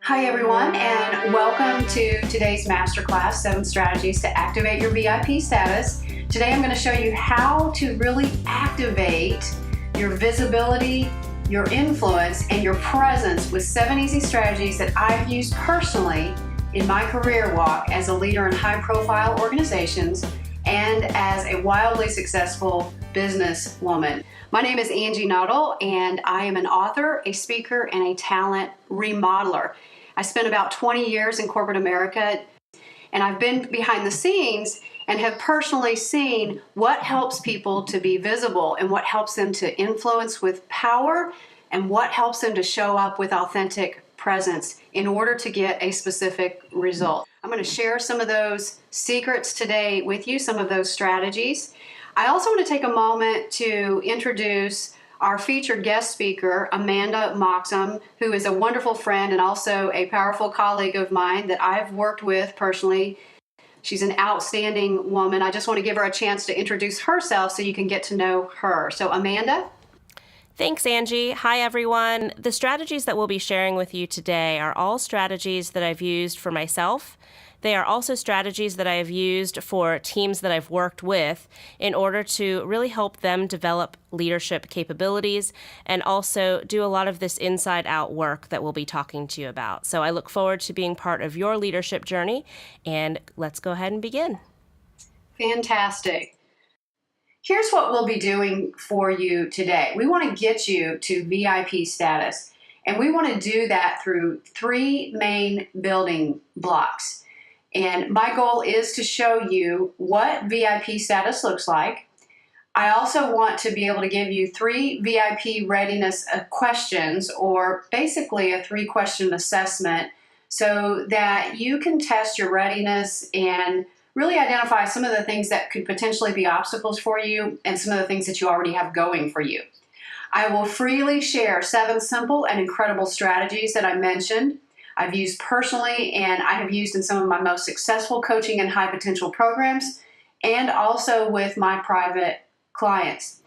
Hi everyone, and welcome to today's masterclass, 7 Strategies to Activate Your VIP Status. Today I'm going to show you how to really activate your visibility, your influence, and your presence with 7 easy strategies that I've used personally in my career walk as a leader in high-profile organizations and as a wildly successful businesswoman. My name is Angie Nuttall, and I am an author, a speaker, and a talent remodeler. I spent about 20 years in corporate America, and I've been behind the scenes and have personally seen what helps people to be visible and what helps them to influence with power and what helps them to show up with authentic presence in order to get a specific result. I'm going to share some of those secrets today with you, some of those strategies. I also want to take a moment to introduce our featured guest speaker, Amanda Moxham, who is a wonderful friend and also a powerful colleague of mine that I've worked with personally. She's an outstanding woman. I just want to give her a chance to introduce herself so you can get to know her. So, Amanda? Thanks, Angie. Hi, everyone. The strategies that we'll be sharing with you today are all strategies that I've used for myself. They are also strategies that I have used for teams that I've worked with in order to really help them develop leadership capabilities and also do a lot of this inside-out work that we'll be talking to you about. So I look forward to being part of your leadership journey, and let's go ahead and begin. Fantastic. Here's what we'll be doing for you today. We want to get you to VIP status, and we want to do that through 3 main building blocks. And my goal is to show you what VIP status looks like. I also want to be able to give you 3 VIP readiness questions, or basically a 3-question assessment, so that you can test your readiness and really identify some of the things that could potentially be obstacles for you and some of the things that you already have going for you. I will freely share 7 simple and incredible strategies that I mentioned. I've used personally, and I have used in some of my most successful coaching and high potential programs, and also with my private clients.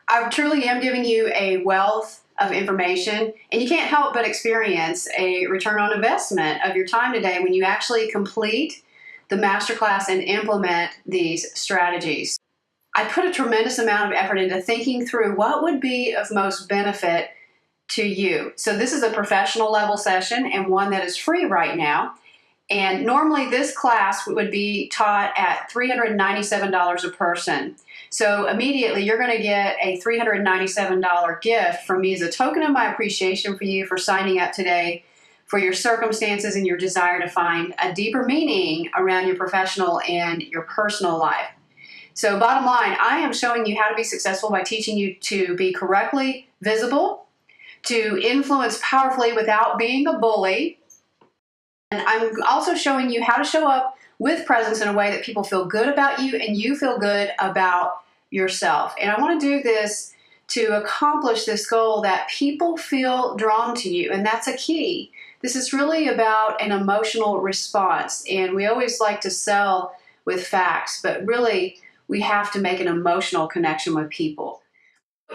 I truly am giving you a wealth of information, and you can't help but experience a return on investment of your time today when you actually complete the masterclass and implement these strategies. I put a tremendous amount of effort into thinking through what would be of most benefit to you. So this is a professional level session and one that is free right now. And normally this class would be taught at $397 a person. So immediately you're going to get a $397 gift from me as a token of my appreciation for you for signing up today, for your circumstances and your desire to find a deeper meaning around your professional and your personal life. So bottom line, I am showing you how to be successful by teaching you to be correctly visible, to influence powerfully without being a bully. And I'm also showing you how to show up with presence in a way that people feel good about you and you feel good about yourself. And I want to do this to accomplish this goal that people feel drawn to you, and that's a key. This is really about an emotional response, and we always like to sell with facts, but really we have to make an emotional connection with people.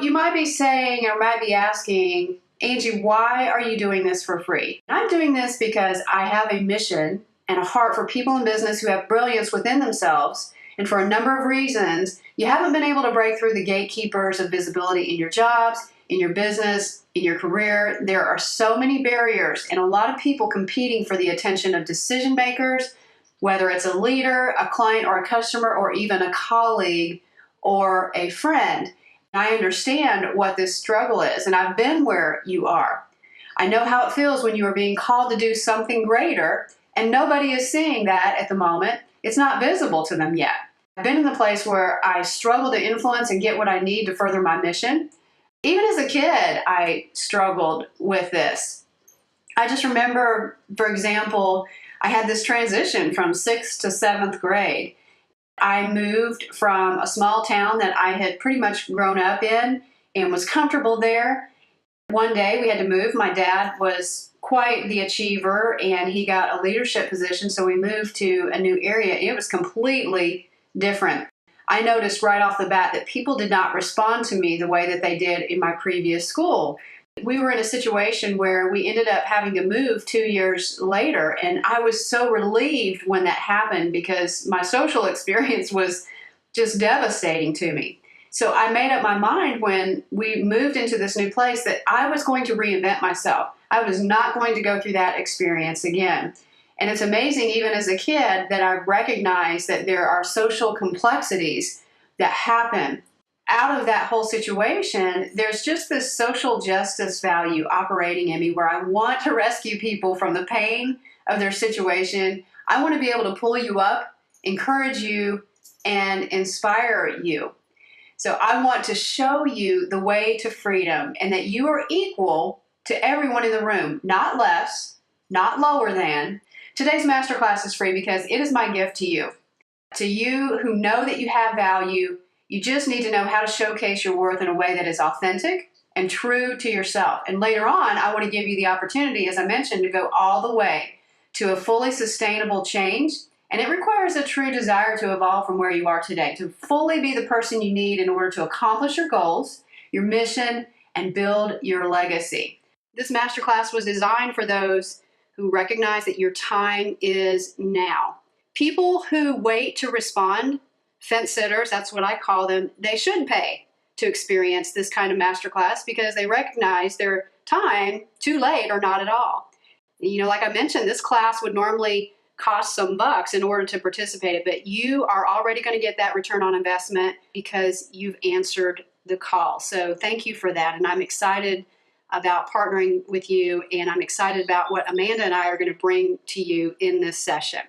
You might be saying or might be asking, Angie, why are you doing this for free? I'm doing this because I have a mission and a heart for people in business who have brilliance within themselves. And for a number of reasons, you haven't been able to break through the gatekeepers of visibility in your jobs, in your business, in your career. There are so many barriers and a lot of people competing for the attention of decision makers, whether it's a leader, a client, or a customer, or even a colleague or a friend. I understand what this struggle is, and I've been where you are. I know how it feels when you are being called to do something greater, and nobody is seeing that at the moment. It's not visible to them yet. I've been in the place where I struggle to influence and get what I need to further my mission. Even as a kid, I struggled with this. I just remember, for example, I had this transition from 6th to 7th grade. I moved from a small town that I had pretty much grown up in and was comfortable there. One day we had to move. My dad was quite the achiever and he got a leadership position, so we moved to a new area. It was completely different. I noticed right off the bat that people did not respond to me the way that they did in my previous school. We were in a situation where we ended up having to move 2 years later. And I was so relieved when that happened because my social experience was just devastating to me. So I made up my mind when we moved into this new place that I was going to reinvent myself. I was not going to go through that experience again. And it's amazing, even as a kid, that I recognized that there are social complexities that happen out of that whole situation. There's just this social justice value operating in me where I want to rescue people from the pain of their situation. I want to be able to pull you up, encourage you, and inspire you. So I want to show you the way to freedom and that you are equal to everyone in the room, not less, not lower than. Today's masterclass is free because it is my gift to you. To you who know that you have value, you just need to know how to showcase your worth in a way that is authentic and true to yourself. And later on, I want to give you the opportunity, as I mentioned, to go all the way to a fully sustainable change. And it requires a true desire to evolve from where you are today, to fully be the person you need in order to accomplish your goals, your mission, and build your legacy. This masterclass was designed for those who recognize that your time is now. People who wait to respond, fence sitters, that's what I call them, they should pay to experience this kind of masterclass because they recognize their time too late or not at all. You know, like I mentioned, this class would normally cost some bucks in order to participate, but you are already going to get that return on investment because you've answered the call. So thank you for that. And I'm excited about partnering with you, and I'm excited about what Amanda and I are going to bring to you in this session.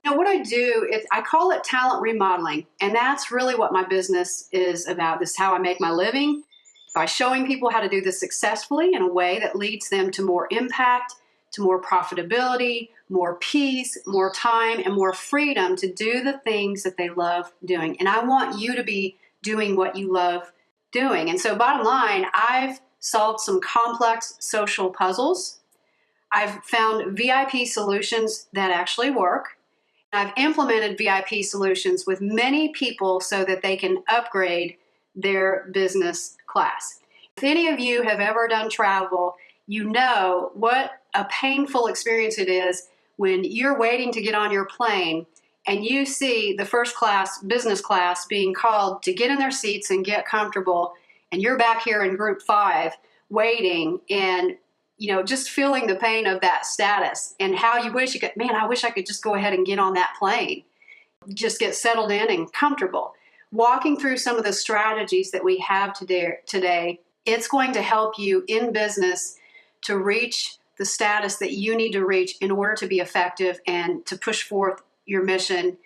Now, what I do is I call it talent remodeling, and that's really what my business is about. This is how I make my living, by showing people how to do this successfully in a way that leads them to more impact, to more profitability, more peace, more time, and more freedom to do the things that they love doing. And I want you to be doing what you love doing. And so bottom line, I've solved some complex social puzzles. I've found VIP solutions that actually work. I've implemented VIP solutions with many people so that they can upgrade their business class. If any of you have ever done travel, you know what a painful experience it is when you're waiting to get on your plane and you see the first class, business class, being called to get in their seats and get comfortable, and you're back here in group 5 waiting and, you know, just feeling the pain of that status and how you wish you could, man, I wish I could just go ahead and get on that plane, just get settled in and comfortable. Walking through some of the strategies that we have today, it's going to help you in business to reach the status that you need to reach in order to be effective and to push forth your mission,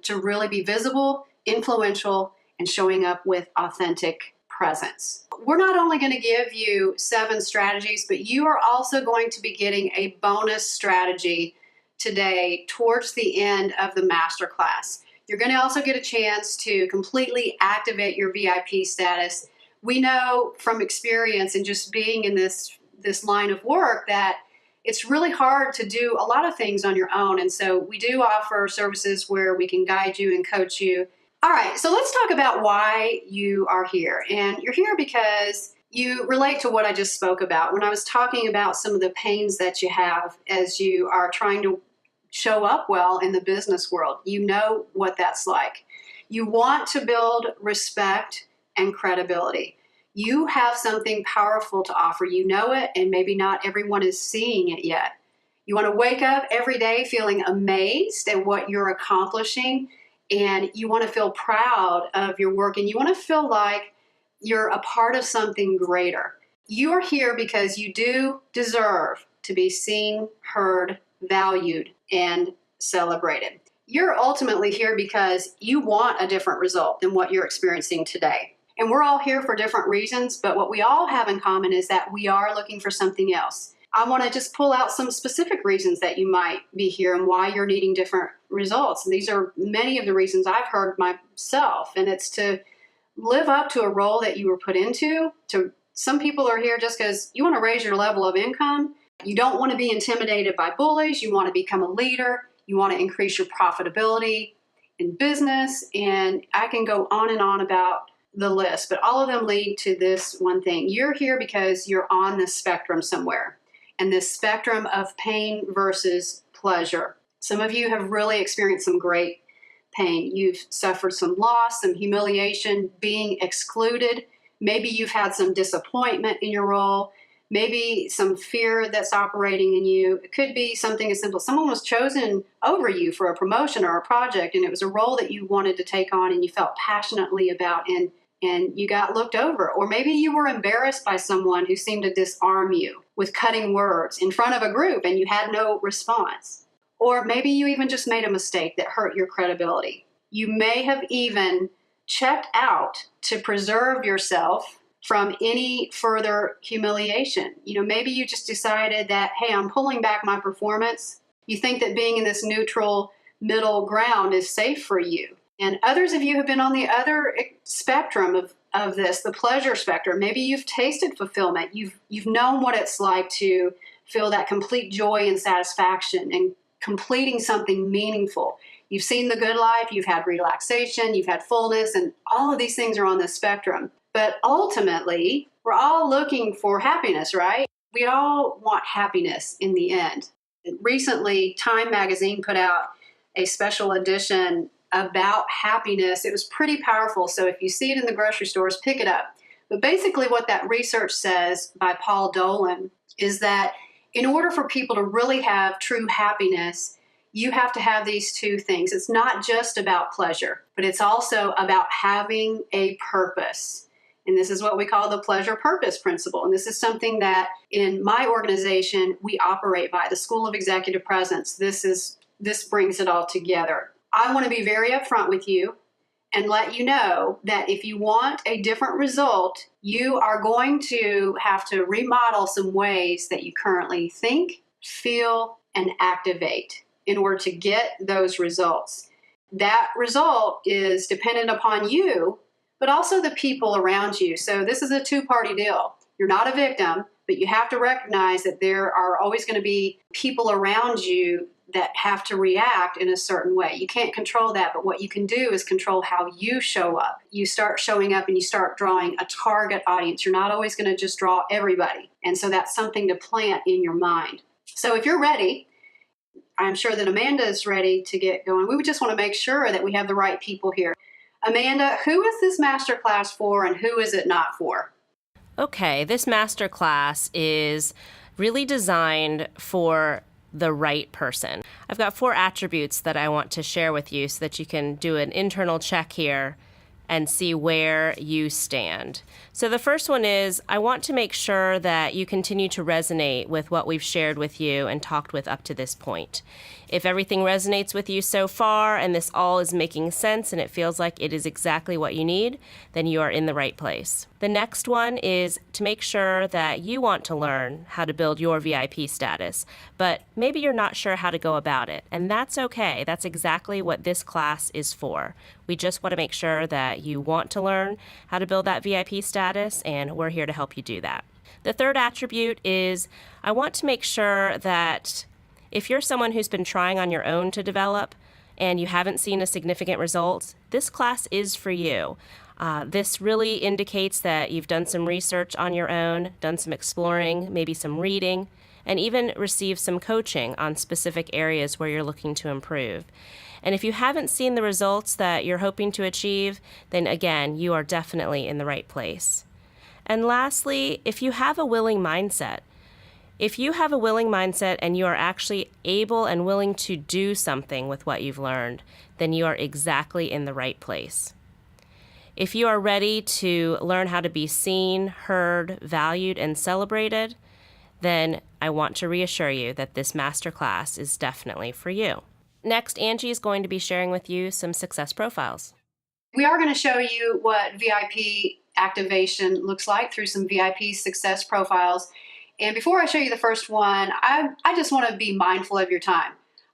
to really be visible, influential, and showing up with authentic presence. We're not only going to give you 7 strategies, but you are also going to be getting a bonus strategy today towards the end of the masterclass. You're going to also get a chance to completely activate your VIP status. We know from experience and just being in this line of work that it's really hard to do a lot of things on your own. And so we do offer services where we can guide you and coach you. All right, so let's talk about why you are here. And you're here because you relate to what I just spoke about when I was talking about some of the pains that you have as you are trying to show up well in the business world. You know what that's like. You want to build respect and credibility. You have something powerful to offer. You know it, and maybe not everyone is seeing it yet. You want to wake up every day feeling amazed at what you're accomplishing, and you want to feel proud of your work, and you want to feel like you're a part of something greater. You are here because you do deserve to be seen, heard, valued, and celebrated. You're ultimately here because you want a different result than what you're experiencing today. And we're all here for different reasons, but what we all have in common is that we are looking for something else. I want to just pull out some specific reasons that you might be here and why you're needing different results. And these are many of the reasons I've heard myself, and it's to live up to a role that you were put into. Some people are here just because you want to raise your level of income. You don't want to be intimidated by bullies. You want to become a leader. You want to increase your profitability in business. And I can go on and on about the list, but all of them lead to this one thing. You're here because you're on this spectrum somewhere, and this spectrum of pain versus pleasure. Some of you have really experienced some great pain. You've suffered some loss, some humiliation, being excluded. Maybe you've had some disappointment in your role. Maybe some fear that's operating in you. It could be something as simple. Someone was chosen over you for a promotion or a project, and it was a role that you wanted to take on and you felt passionately about, and you got looked over. Or maybe you were embarrassed by someone who seemed to disarm you with cutting words in front of a group and you had no response. Or maybe you even just made a mistake that hurt your credibility. You may have even checked out to preserve yourself from any further humiliation. Maybe you just decided that, hey, I'm pulling back my performance. You think that being in this neutral middle ground is safe for you. And others of you have been on the other spectrum of this, the pleasure spectrum. Maybe you've tasted fulfillment. You've known what it's like to feel that complete joy and satisfaction and completing something meaningful. You've seen the good life, you've had relaxation, you've had fullness, and all of these things are on this spectrum. But ultimately, we're all looking for happiness, right? We all want happiness in the end. Recently, Time magazine put out a special edition about happiness. It was pretty powerful, so if you see it in the grocery stores, pick it up. But basically what that research says by Paul Dolan is that in order for people to really have true happiness, you have to have these two things. It's not just about pleasure, but it's also about having a purpose. And this is what we call the pleasure purpose principle. And this is something that in my organization, we operate by, the School of Executive Presence. This brings it all together. I want to be very upfront with you and let you know that if you want a different result, you are going to have to remodel some ways that you currently think, feel, and activate in order to get those results. That result is dependent upon you, but also the people around you. So this is a two-party deal. You're not a victim, but you have to recognize that there are always going to be people around you that have to react in a certain way. You can't control that, but what you can do is control how you show up. You start showing up and you start drawing a target audience. You're not always going to just draw everybody. And so that's something to plant in your mind. So if you're ready, I'm sure that Amanda is ready to get going. We would just want to make sure that we have the right people here. Amanda, who is this masterclass for and who is it not for? Okay, this masterclass is really designed for the right person. I've got 4 attributes that I want to share with you so that you can do an internal check here and see where you stand. So the first one is, I want to make sure that you continue to resonate with what we've shared with you and talked with up to this point. If everything resonates with you so far and this all is making sense and it feels like it is exactly what you need, then you are in the right place. The next one is to make sure that you want to learn how to build your VIP status, but maybe you're not sure how to go about it, and that's okay. That's exactly what this class is for. We just want to make sure that you want to learn how to build that VIP status, and we're here to help you do that. The third attribute is I want to make sure that if you're someone who's been trying on your own to develop and you haven't seen a significant result, this class is for you. This really indicates that you've done some research on your own, done some exploring, maybe some reading, and even received some coaching on specific areas where you're looking to improve. And if you haven't seen the results that you're hoping to achieve, then again, you are definitely in the right place. And lastly, if you have a willing mindset, and you are actually able and willing to do something with what you've learned, then you are exactly in the right place. If you are ready to learn how to be seen, heard, valued, and celebrated, then I want to reassure you that this masterclass is definitely for you. Next, Angie is going to be sharing with you some success profiles. We are going to show you what VIP activation looks like through some VIP success profiles. And before I show you the first one, I just want to be mindful of your time.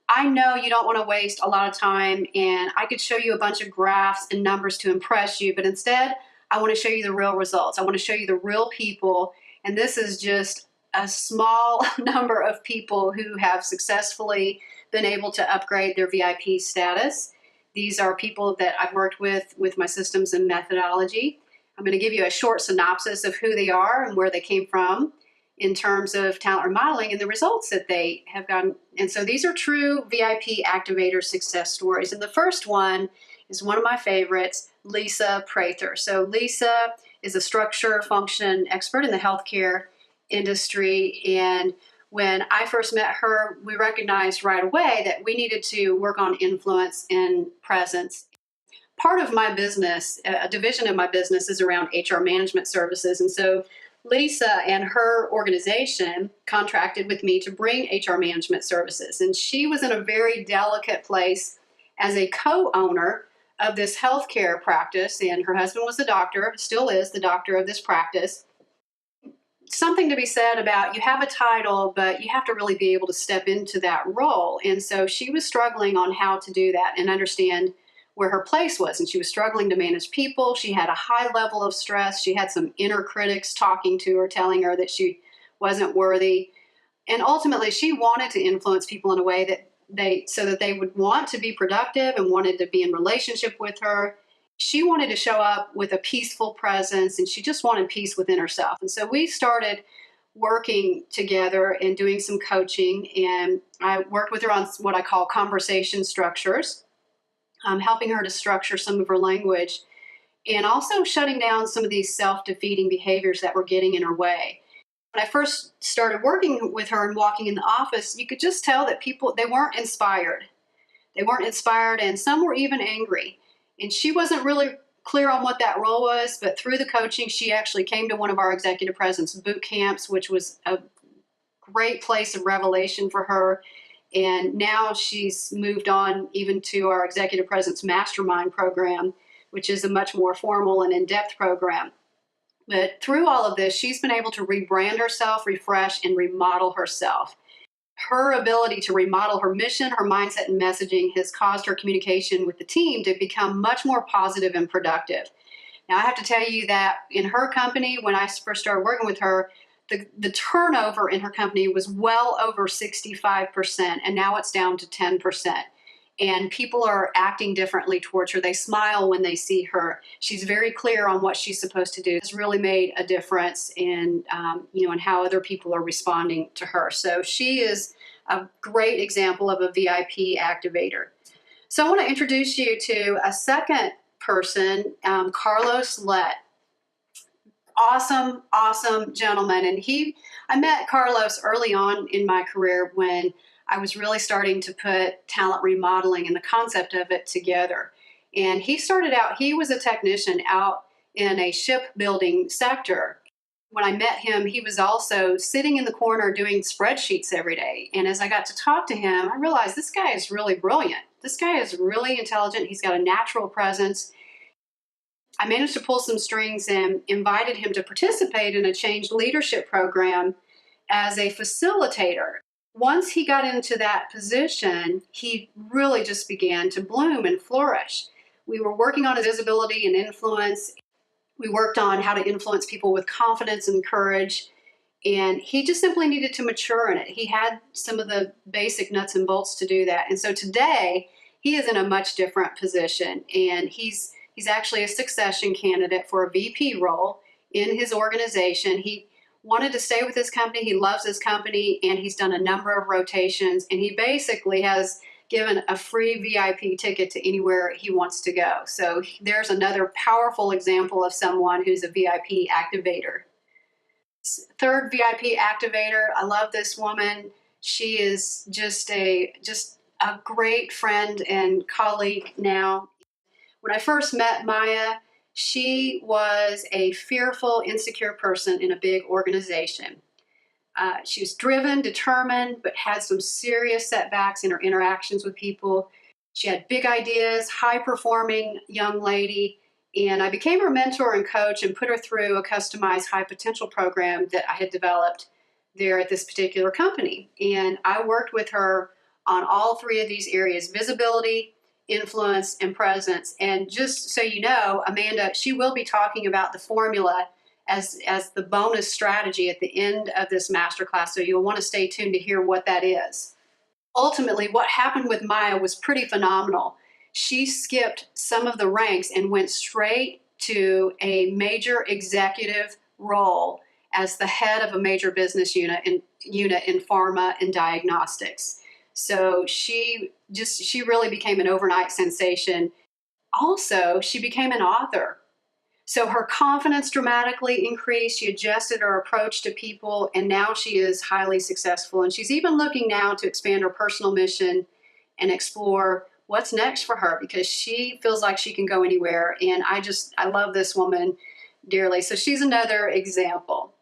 I know you don't want to waste a lot of time, and I could show you a bunch of graphs and numbers to impress you, but instead, I want to show you the real results. I want to show you the real people, and this is just a small number of people who have successfully been able to upgrade their VIP status. These are people that I've worked with my systems and methodology. I'm going to give you a short synopsis of who they are and where they came from in terms of talent remodeling and the results that they have gotten. And so these are true VIP activator success stories. And the first one is one of my favorites, Lisa Prather. So Lisa is a structure function expert in the healthcare industry. And when I first met her, we recognized right away that we needed to work on influence and presence. Part of my business, a division of my business, is around HR management services. And so Lisa and her organization contracted with me to bring HR management services. And she was in a very delicate place as a co-owner of this healthcare practice. And her husband was the doctor, still is the doctor of this practice. Something to be said about you have a title, but you have to really be able to step into that role. And so she was struggling on how to do that and understand where her place was. And she was struggling to manage people. She had a high level of stress. She had some inner critics talking to her, telling her that she wasn't worthy. And ultimately, she wanted to influence people in a way that so that they would want to be productive and wanted to be in relationship with her. She wanted to show up with a peaceful presence, and she just wanted peace within herself. And so we started working together and doing some coaching. And I worked with her on what I call conversation structures, helping her to structure some of her language, and also shutting down some of these self-defeating behaviors that were getting in her way. When I first started working with her and walking in the office, you could just tell that people, they weren't inspired. They weren't inspired, and some were even angry. And she wasn't really clear on what that role was, but through the coaching, she actually came to one of our executive presence boot camps, which was a great place of revelation for her. And now she's moved on even to our Executive Presence Mastermind program, which is a much more formal and in-depth program. But through all of this, she's been able to rebrand herself, refresh, and remodel herself. Her ability to remodel her mission, her mindset, and messaging has caused her communication with the team to become much more positive and productive. Now, I have to tell you that in her company, when I first started working with her, the turnover in her company was well over 65%, and now it's down to 10%. And people are acting differently towards her. They smile when they see her. She's very clear on what she's supposed to do. It's really made a difference in, in how other people are responding to her. So she is a great example of a VIP activator. So I want to introduce you to a second person, Carlos Lett. Awesome gentleman. And I met Carlos early on in my career when I was really starting to put talent remodeling and the concept of it together. And he started out, he was a technician out in a shipbuilding sector. When I met him, he was also sitting in the corner doing spreadsheets every day. And as I got to talk to him, I realized this guy is really brilliant. This guy is really intelligent. He's got a natural presence. I managed to pull some strings and invited him to participate in a change leadership program as a facilitator. Once he got into that position, he really just began to bloom and flourish. We were working on his visibility and influence. We worked on how to influence people with confidence and courage. And he just simply needed to mature in it. He had some of the basic nuts and bolts to do that. And so today, he is in a much different position. And he's actually a succession candidate for a VP role in his organization. He wanted to stay with his company. He loves his company, and he's done a number of rotations. And he basically has given a free VIP ticket to anywhere he wants to go. So there's another powerful example of someone who's a VIP activator. Third VIP activator, I love this woman. She is just a great friend and colleague now. When I first met Maya, she was a fearful, insecure person in a big organization. She was driven, determined, but had some serious setbacks in her interactions with people. She had big ideas, high-performing young lady, and I became her mentor and coach and put her through a customized high potential program that I had developed there at this particular company. And I worked with her on all three of these areas: visibility, influence, and presence. And just so you know, Amanda, she will be talking about the formula as the bonus strategy at the end of this masterclass. So you'll want to stay tuned to hear what that is. Ultimately, what happened with Maya was pretty phenomenal. She skipped some of the ranks and went straight to a major executive role as the head of a major business unit in pharma and diagnostics. So she really became an overnight sensation. Also, she became an author. So her confidence dramatically increased. She adjusted her approach to people, and now she is highly successful. And she's even looking now to expand her personal mission and explore what's next for her, because she feels like she can go anywhere. And I love this woman dearly. So she's another example.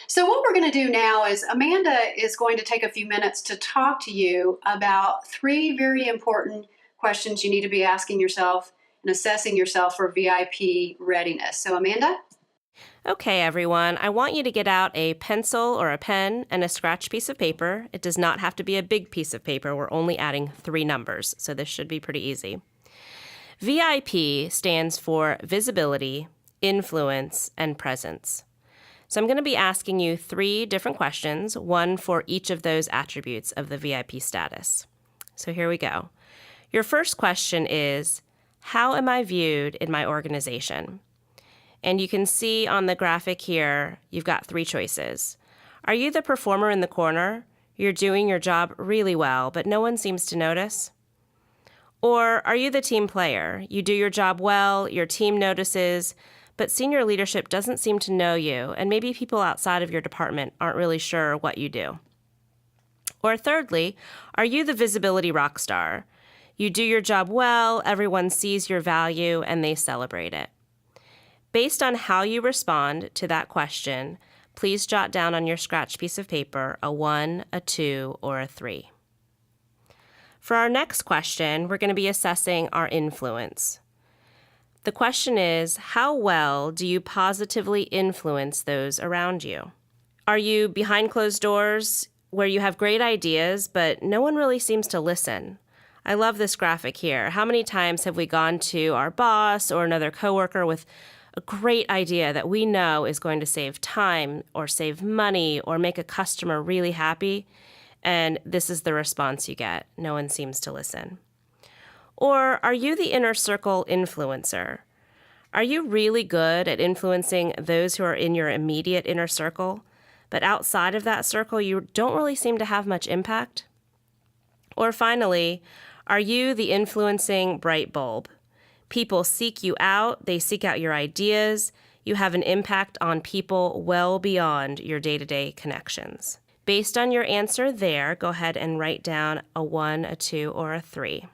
So what we're going to do now is Amanda is going to take a few minutes to talk to you about 3 very important questions you need to be asking yourself and assessing yourself for VIP readiness. So Amanda? Okay, everyone, I want you to get out a pencil or a pen and a scratch piece of paper. It does not have to be a big piece of paper. We're only adding 3 numbers, so this should be pretty easy. VIP stands for visibility, influence, and presence. So I'm going to be asking you 3 different questions, one for each of those attributes of the VIP status. So here we go. Your first question is, how am I viewed in my organization? And you can see on the graphic here, you've got 3 choices. Are you the performer in the corner? You're doing your job really well, but no one seems to notice? Or are you the team player? You do your job well, your team notices, but senior leadership doesn't seem to know you, and maybe people outside of your department aren't really sure what you do. Or thirdly, are you the visibility rock star? You do your job well, everyone sees your value, and they celebrate it. Based on how you respond to that question, please jot down on your scratch piece of paper a 1, a 2, or a 3. For our next question, we're going to be assessing our influence. The question is, how well do you positively influence those around you? Are you behind closed doors where you have great ideas, but no one really seems to listen? I love this graphic here. How many times have we gone to our boss or another coworker with a great idea that we know is going to save time or save money or make a customer really happy? And this is the response you get. No one seems to listen. Or are you the inner circle influencer? Are you really good at influencing those who are in your immediate inner circle, but outside of that circle, you don't really seem to have much impact? Or finally, are you the influencing bright bulb? People seek you out, they seek out your ideas, you have an impact on people well beyond your day-to-day connections. Based on your answer there, go ahead and write down a 1, a 2, or a 3.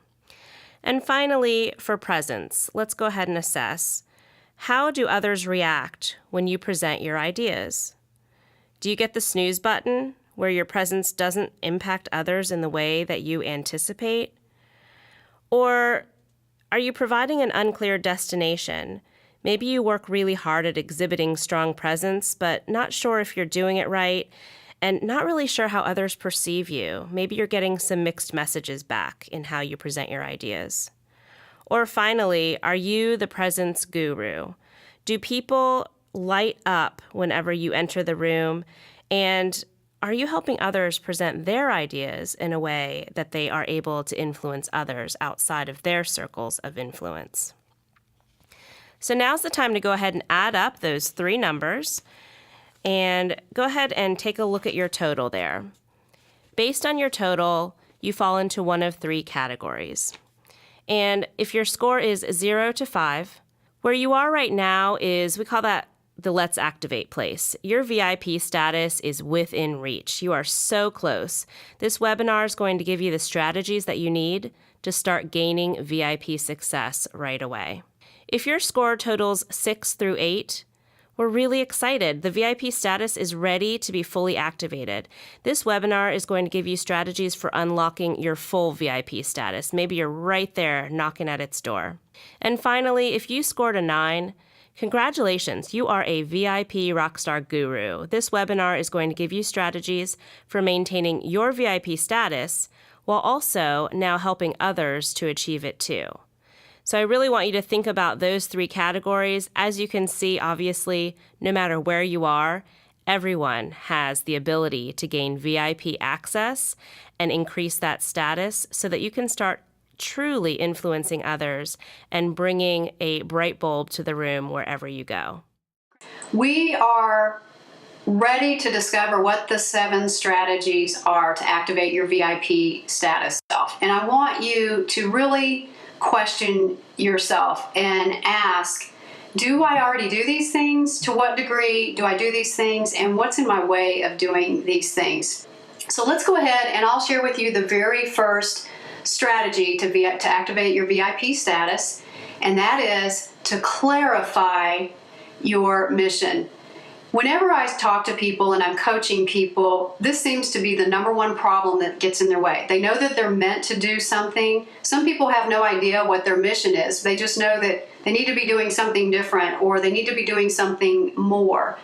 And finally, for presence, let's go ahead and assess. How do others react when you present your ideas? Do you get the snooze button, where your presence doesn't impact others in the way that you anticipate? Or are you providing an unclear destination? Maybe you work really hard at exhibiting strong presence, but not sure if you're doing it right, and not really sure how others perceive you. Maybe you're getting some mixed messages back in how you present your ideas. Or finally, are you the presence guru? Do people light up whenever you enter the room? And are you helping others present their ideas in a way that they are able to influence others outside of their circles of influence? So now's the time to go ahead and add up those 3 numbers. And go ahead and take a look at your total there. Based on your total, you fall into one of 3 categories. And if your score is 0 to 5, where you are right now is, we call that the Let's Activate place. Your VIP status is within reach. You are so close. This webinar is going to give you the strategies that you need to start gaining VIP success right away. If your score totals 6 through 8, we're really excited. The VIP status is ready to be fully activated. This webinar is going to give you strategies for unlocking your full VIP status. Maybe you're right there knocking at its door. And finally, if you scored a 9, congratulations, you are a VIP Rockstar Guru. This webinar is going to give you strategies for maintaining your VIP status while also now helping others to achieve it too. So I really want you to think about those 3 categories. As you can see, obviously, no matter where you are, everyone has the ability to gain VIP access and increase that status so that you can start truly influencing others and bringing a bright bulb to the room wherever you go. We are ready to discover what the 7 strategies are to activate your VIP status self. And I want you to really question yourself and ask, do I already do these things? To what degree do I do these things? And what's in my way of doing these things? So let's go ahead and I'll share with you the very first strategy to activate your VIP status, and that is to clarify your mission. Whenever I talk to people and I'm coaching people, this seems to be the number one problem that gets in their way. They know that they're meant to do something. Some people have no idea what their mission is. They just know that they need to be doing something different or they need to be doing something more.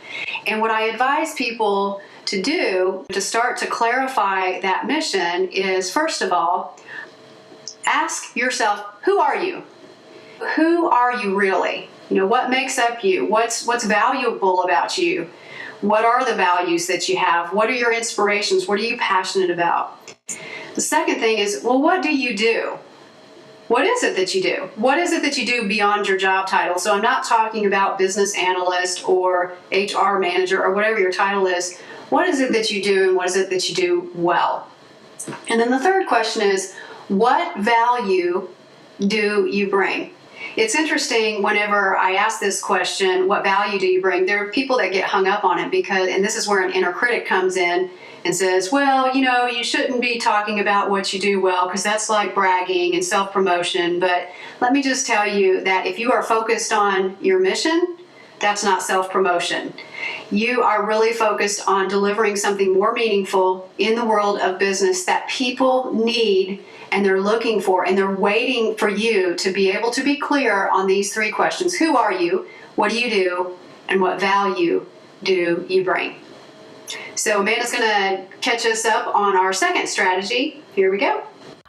And what I advise people to do to start to clarify that mission is, first of all, ask yourself, who are you? Who are you really? What makes up you? What's valuable about you? What are the values that you have? What are your inspirations? What are you passionate about? The second thing is, well, what do you do? What is it that you do? What is it that you do beyond your job title? So I'm not talking about business analyst or HR manager or whatever your title is. What is it that you do and what is it that you do well? And then the third question is, what value do you bring? It's interesting whenever I ask this question, what value do you bring? There are people that get hung up on it and this is where an inner critic comes in and says, well, you shouldn't be talking about what you do well because that's like bragging and self-promotion. But let me just tell you that if you are focused on your mission, that's not self-promotion. You are really focused on delivering something more meaningful in the world of business that people need and they're looking for, and they're waiting for you to be able to be clear on these 3 questions. Who are you? What do you do? And what value do you bring? So Amanda's going to catch us up on our second strategy. Here we go.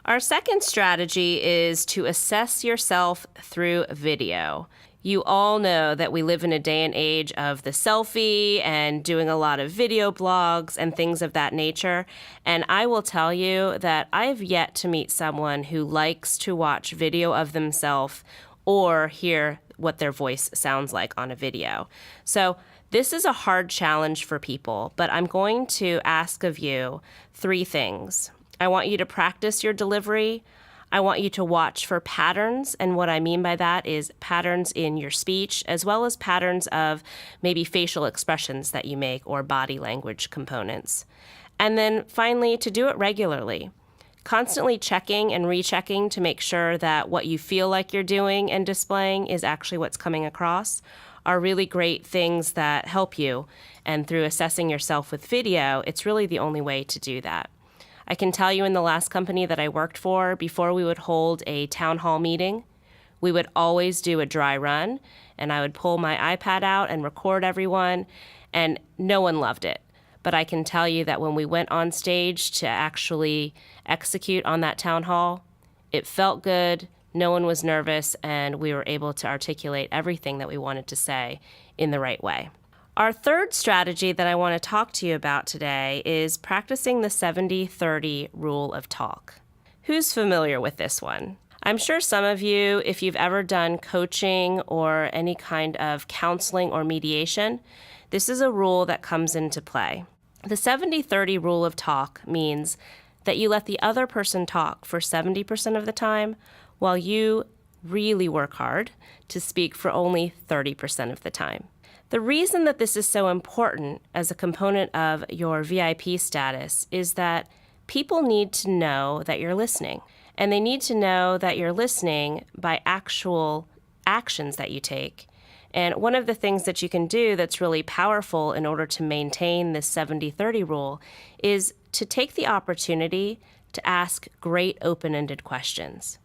Our second strategy is to assess yourself through video. You all know that we live in a day and age of the selfie and doing a lot of video blogs and things of that nature. And I will tell you that I've yet to meet someone who likes to watch video of themselves or hear what their voice sounds like on a video. So this is a hard challenge for people, but I'm going to ask of you 3 things. I want you to practice your delivery. I want you to watch for patterns, and what I mean by that is patterns in your speech, as well as patterns of maybe facial expressions that you make or body language components. And then finally, to do it regularly. Constantly checking and rechecking to make sure that what you feel like you're doing and displaying is actually what's coming across are really great things that help you. And through assessing yourself with video, it's really the only way to do that. I can tell you in the last company that I worked for, before we would hold a town hall meeting, we would always do a dry run, and I would pull my iPad out and record everyone, and no one loved it. But I can tell you that when we went on stage to actually execute on that town hall, it felt good, no one was nervous, and we were able to articulate everything that we wanted to say in the right way. Our third strategy that I want to talk to you about today is practicing the 70-30 rule of talk. Who's familiar with this one? I'm sure some of you, if you've ever done coaching or any kind of counseling or mediation, this is a rule that comes into play. The 70-30 rule of talk means that you let the other person talk for 70% of the time while you really work hard to speak for only 30% of the time. The reason that this is so important as a component of your VIP status is that people need to know that you're listening. And they need to know that you're listening by actual actions that you take. And one of the things that you can do that's really powerful in order to maintain this 70-30 rule is to take the opportunity to ask great open-ended questions.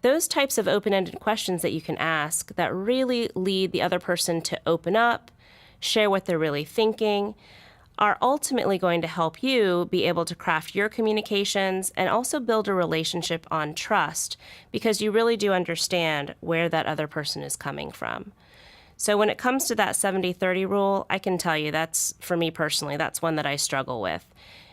Those types of open-ended questions that you can ask that really lead the other person to open up, share what they're really thinking, are ultimately going to help you be able to craft your communications and also build a relationship on trust because you really do understand where that other person is coming from. So when it comes to that 70-30 rule, I can tell you that's, for me personally, that's one that I struggle with.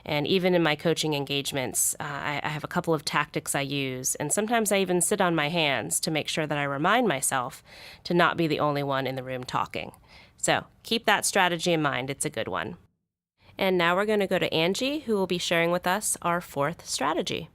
And even in my coaching engagements, I have a couple of tactics I use. And sometimes I even sit on my hands to make sure that I remind myself to not be the only one in the room talking. So keep that strategy in mind. It's a good one. And now we're going to go to Angie, who will be sharing with us our fourth strategy.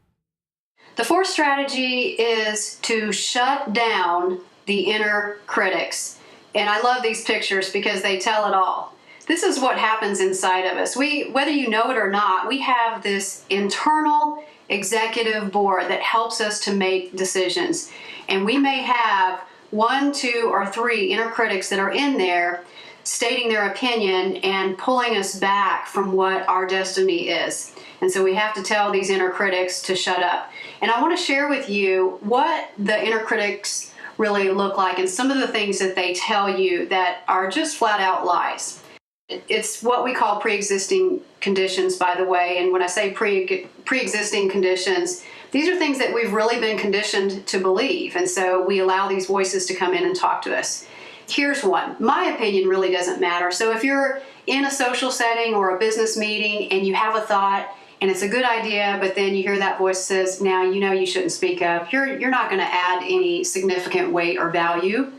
The fourth strategy is to shut down the inner critics. And I love these pictures because they tell it all. This is what happens inside of us. Whether you know it or not, we have this internal executive board that helps us to make decisions. And we may have 1, 2, or 3 inner critics that are in there stating their opinion and pulling us back from what our destiny is. And so we have to tell these inner critics to shut up. And I want to share with you what the inner critics really look like and some of the things that they tell you that are just flat out lies. It's what we call pre-existing conditions, by the way. And when I say pre-existing conditions, these are things that we've really been conditioned to believe. And so we allow these voices to come in and talk to us. Here's one. My opinion really doesn't matter. So if you're in a social setting or a business meeting and you have a thought and it's a good idea, but then you hear that voice says, now you know you shouldn't speak up. You're not going to add any significant weight or value.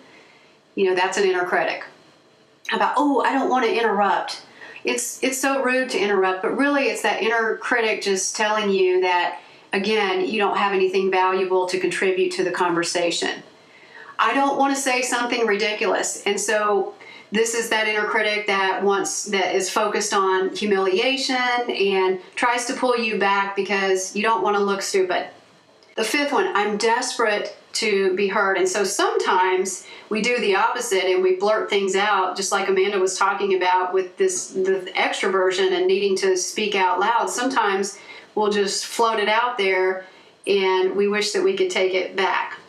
You know, that's an inner critic. About, oh, I don't want to interrupt. It's so rude to interrupt, but really it's that inner critic just telling you that, again, you don't have anything valuable to contribute to the conversation. I don't want to say something ridiculous. And so this is that inner critic that is focused on humiliation and tries to pull you back because you don't want to look stupid. The fifth one, I'm desperate to be heard. And so sometimes we do the opposite and we blurt things out, just like Amanda was talking about with the extroversion and needing to speak out loud. Sometimes we'll just float it out there and we wish that we could take it back.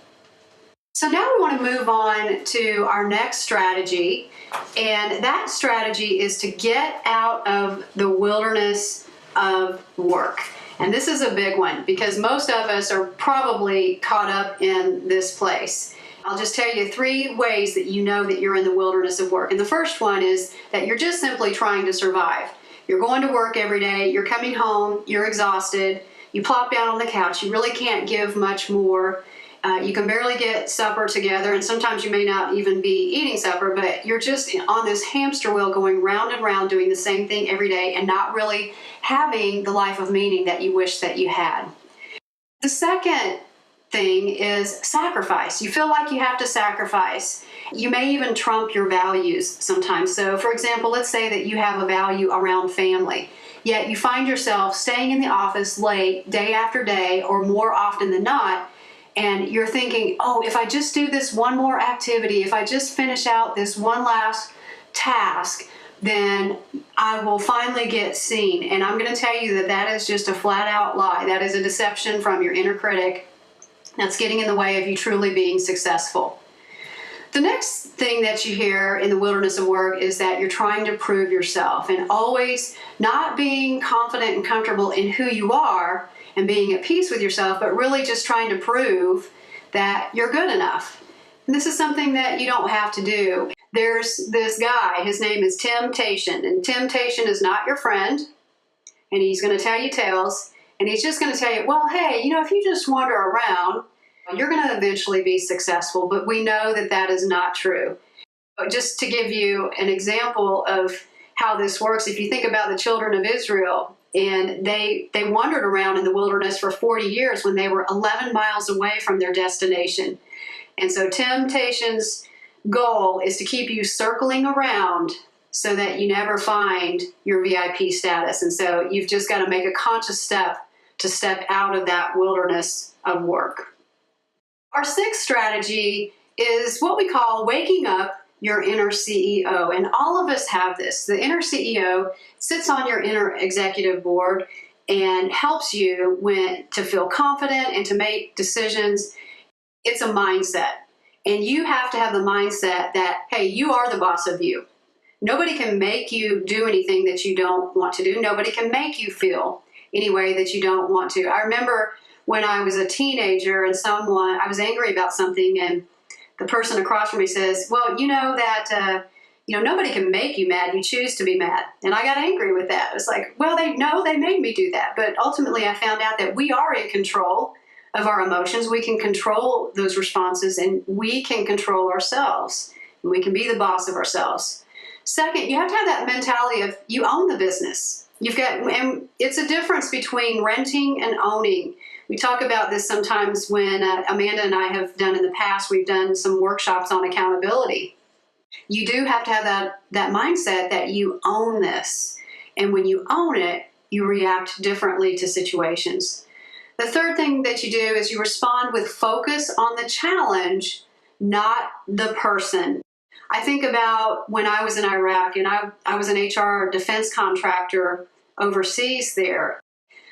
So now we want to move on to our next strategy, and that strategy is to get out of the wilderness of work. And this is a big one because most of us are probably caught up in this place. I'll just tell you 3 ways that you know that you're in the wilderness of work. And the first one is that you're just simply trying to survive. You're going to work every day, you're coming home, you're exhausted, you plop down on the couch, you really can't give much more. You can barely get supper together, and sometimes you may not even be eating supper, but you're just on this hamster wheel going round and round doing the same thing every day and not really having the life of meaning that you wish that you had. The second thing is sacrifice. You feel like you have to sacrifice. You may even trump your values sometimes. So, for example, let's say that you have a value around family, yet you find yourself staying in the office late day after day or more often than not, and you're thinking, oh, if I just do this one more activity, if I just finish out this one last task, then I will finally get seen. And I'm going to tell you that that is just a flat out lie. That is a deception from your inner critic that's getting in the way of you truly being successful. The next thing that you hear in the wilderness of work is that you're trying to prove yourself and always not being confident and comfortable in who you are and being at peace with yourself, but really just trying to prove that you're good enough. And this is something that you don't have to do. There's this guy, his name is Temptation, and Temptation is not your friend, and he's going to tell you tales, and he's just going to tell you, well, hey, if you just wander around, you're going to eventually be successful, but we know that that is not true. But just to give you an example of how this works, if you think about the children of Israel, and they wandered around in the wilderness for 40 years when they were 11 miles away from their destination. And so Temptation's goal is to keep you circling around so that you never find your VIP status. And so you've just got to make a conscious step to step out of that wilderness of work. Our sixth strategy is what we call waking up your inner CEO. And all of us have this. The inner CEO sits on your inner executive board and helps you to feel confident and to make decisions. It's a mindset. And you have to have the mindset that, hey, you are the boss of you. Nobody can make you do anything that you don't want to do. Nobody can make you feel any way that you don't want to. I remember when I was a teenager and I was angry about something, and the person across from me says, well, you know that Nobody can make you mad. You choose to be mad. And I got angry with that. It's like, well, they made me do that. But ultimately, I found out that we are in control of our emotions. We can control those responses, and we can control ourselves. And we can be the boss of ourselves. Second, you have to have that mentality of you own the business. And it's a difference between renting and owning. We talk about this sometimes when Amanda and I have done in the past, we've done some workshops on accountability. You do have to have that mindset that you own this. And when you own it, you react differently to situations. The third thing that you do is you respond with focus on the challenge, not the person. I think about when I was in Iraq, and I was an HR defense contractor overseas there.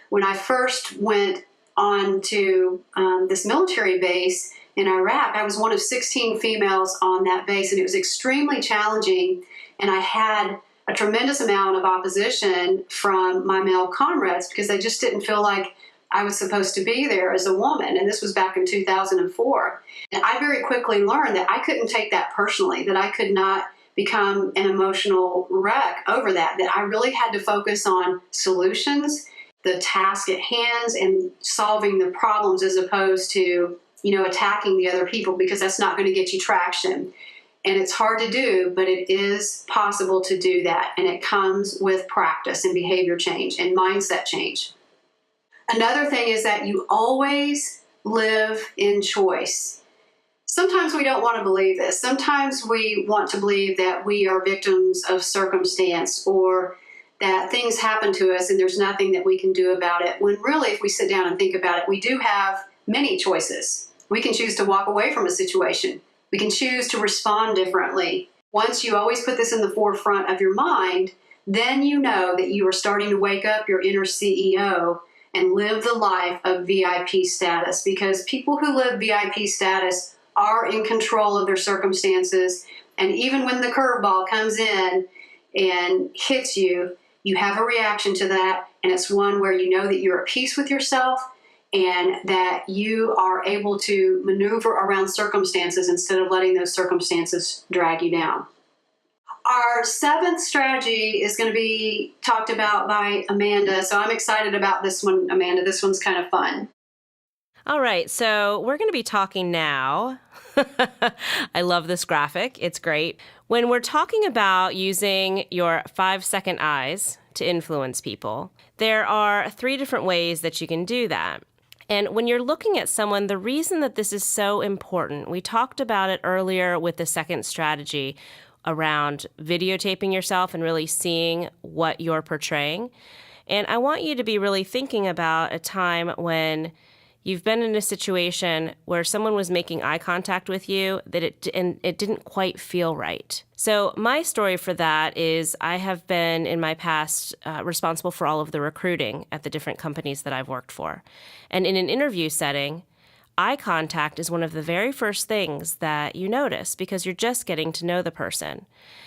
When I first went on to this military base in Iraq, I was one of 16 females on that base, and it was extremely challenging, and I had a tremendous amount of opposition from my male comrades because they just didn't feel like I was supposed to be there as a woman, and this was back in 2004. And I very quickly learned that I couldn't take that personally, that I could not become an emotional wreck over that I really had to focus on solutions, the task at hand, and solving the problems as opposed to, attacking the other people, because that's not going to get you traction. And it's hard to do, but it is possible to do that. And it comes with practice and behavior change and mindset change. Another thing is that you always live in choice. Sometimes we don't want to believe this. Sometimes we want to believe that we are victims of circumstance, or that things happen to us and there's nothing that we can do about it. When really, if we sit down and think about it, we do have many choices. We can choose to walk away from a situation. We can choose to respond differently. Once you always put this in the forefront of your mind, then you know that you are starting to wake up your inner CEO and live the life of VIP status, because people who live VIP status are in control of their circumstances. And even when the curveball comes in and hits you, you have a reaction to that, and it's one where you know that you're at peace with yourself and that you are able to maneuver around circumstances instead of letting those circumstances drag you down. Our seventh strategy is going to be talked about by Amanda, so I'm excited about this one, Amanda. This one's kind of fun. All right, so we're going to be talking now. I love this graphic. It's great. When we're talking about using your 5-second eyes to influence people, there are 3 different ways that you can do that. And when you're looking at someone, the reason that this is so important, we talked about it earlier with the second strategy around videotaping yourself and really seeing what you're portraying. And I want you to be really thinking about a time when you've been in a situation where someone was making eye contact with you that it didn't quite feel right. So my story for that is I have been in my past responsible for all of the recruiting at the different companies that I've worked for. And in an interview setting, eye contact is one of the very first things that you notice because you're just getting to know the person.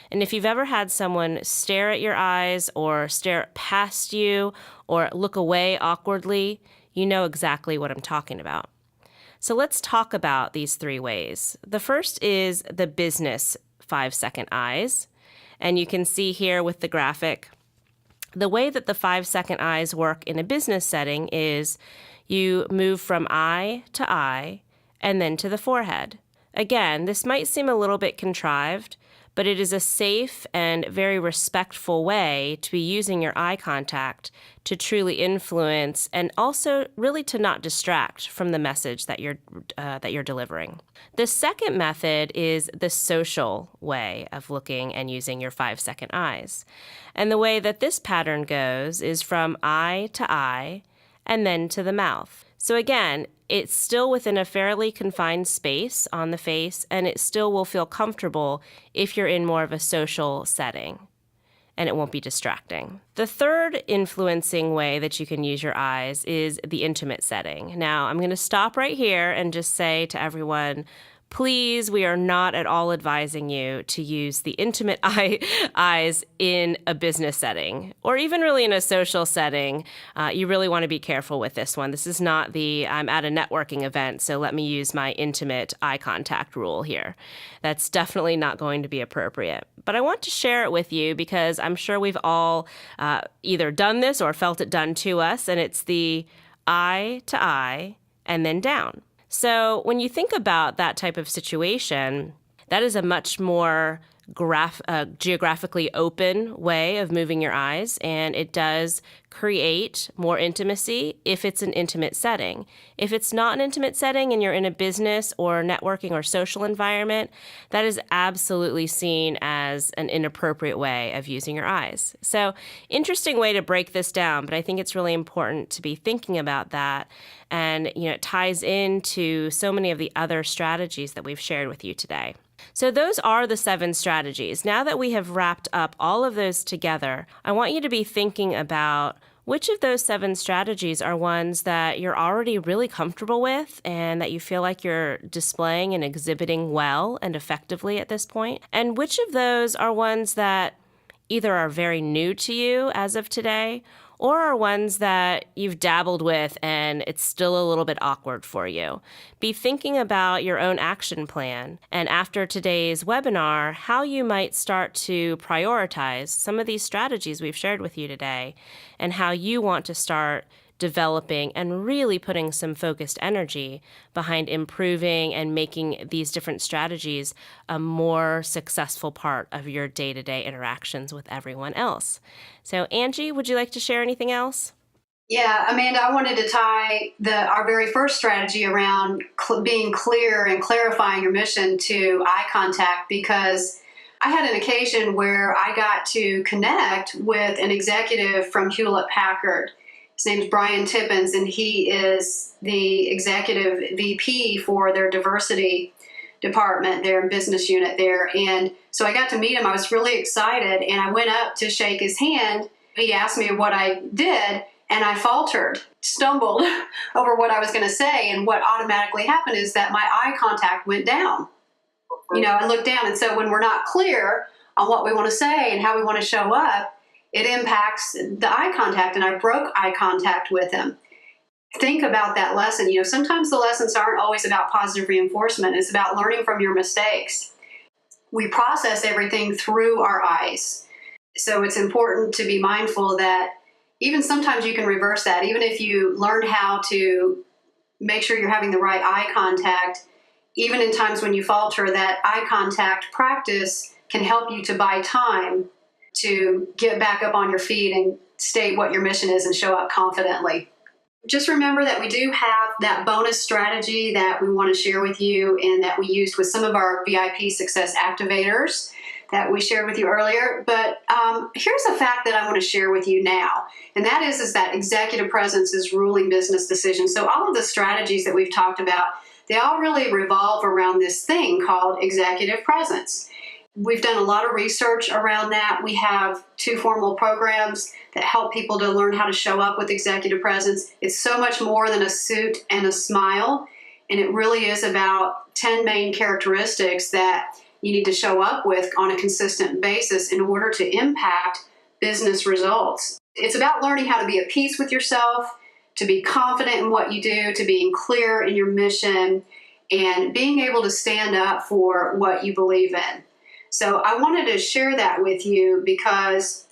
And if you've ever had someone stare at your eyes or stare past you or look away awkwardly, you know exactly what I'm talking about. So let's talk about these 3 ways. The first is the business 5-second eyes. And you can see here with the graphic, the way that the 5-second eyes work in a business setting is you move from eye to eye and then to the forehead. Again, this might seem a little bit contrived, but it is a safe and very respectful way to be using your eye contact to truly influence and also really to not distract from the message that you're delivering. The second method is the social way of looking and using your 5-second eyes. And the way that this pattern goes is from eye to eye and then to the mouth. So again, it's still within a fairly confined space on the face, and it still will feel comfortable if you're in more of a social setting, and it won't be distracting. The third influencing way that you can use your eyes is the intimate setting. Now, I'm going to stop right here and just say to everyone, Please, we are not at all advising you to use the intimate eyes in a business setting or even really in a social setting. You really want to be careful with this one. This is not the I'm at a networking event, so let me use my intimate eye contact rule here. That's definitely not going to be appropriate. But I want to share it with you because I'm sure we've all either done this or felt it done to us, and it's the eye to eye and then down. So when you think about that type of situation, that is a much more geographically open way of moving your eyes, and it does create more intimacy if it's an intimate setting. If it's not an intimate setting and you're in a business or networking or social environment, that is absolutely seen as an inappropriate way of using your eyes. So, interesting way to break this down, but I think it's really important to be thinking about that. And, it ties into so many of the other strategies that we've shared with you today. So those are the 7 strategies. Now that we have wrapped up all of those together, I want you to be thinking about which of those 7 strategies are ones that you're already really comfortable with and that you feel like you're displaying and exhibiting well and effectively at this point, and which of those are ones that either are very new to you as of today or are ones that you've dabbled with and it's still a little bit awkward for you. Be thinking about your own action plan, and after today's webinar, how you might start to prioritize some of these strategies we've shared with you today and how you want to start developing and really putting some focused energy behind improving and making these different strategies a more successful part of your day-to-day interactions with everyone else. So, Angie, would you like to share anything else? Yeah, Amanda, I wanted to tie our very first strategy around being clear and clarifying your mission to eye contact, because I had an occasion where I got to connect with an executive from Hewlett-Packard. His name is Brian Tippins, and he is the executive VP for their diversity department, their business unit there. And so I got to meet him. I was really excited, and I went up to shake his hand. He asked me what I did, and I faltered, stumbled over what I was going to say. And what automatically happened is that my eye contact went down. I looked down. And so when we're not clear on what we want to say and how we want to show up, it impacts the eye contact, and I broke eye contact with him. Think about that lesson. Sometimes the lessons aren't always about positive reinforcement. It's about learning from your mistakes. We process everything through our eyes. So it's important to be mindful that even sometimes you can reverse that. Even if you learn how to make sure you're having the right eye contact, even in times when you falter, that eye contact practice can help you to buy time to get back up on your feet and state what your mission is and show up confidently. Just remember that we do have that bonus strategy that we want to share with you and that we used with some of our VIP success activators that we shared with you earlier. But here's a fact that I want to share with you now, and that is that executive presence is ruling business decisions. So all of the strategies that we've talked about, they all really revolve around this thing called executive presence. We've done a lot of research around that. We have 2 formal programs that help people to learn how to show up with executive presence. It's so much more than a suit and a smile, and it really is about 10 main characteristics that you need to show up with on a consistent basis in order to impact business results. It's about learning how to be at peace with yourself, to be confident in what you do, to being clear in your mission, and being able to stand up for what you believe in. So I wanted to share that with you because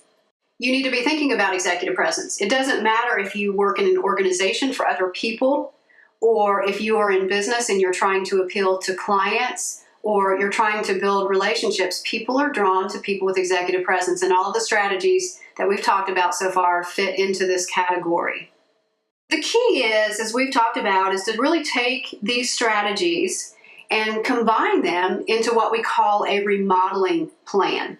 you need to be thinking about executive presence. It doesn't matter if you work in an organization for other people, or if you are in business and you're trying to appeal to clients, or you're trying to build relationships. People are drawn to people with executive presence, and all of the strategies that we've talked about so far fit into this category. The key is, as we've talked about, is to really take these strategies and combine them into what we call a remodeling plan.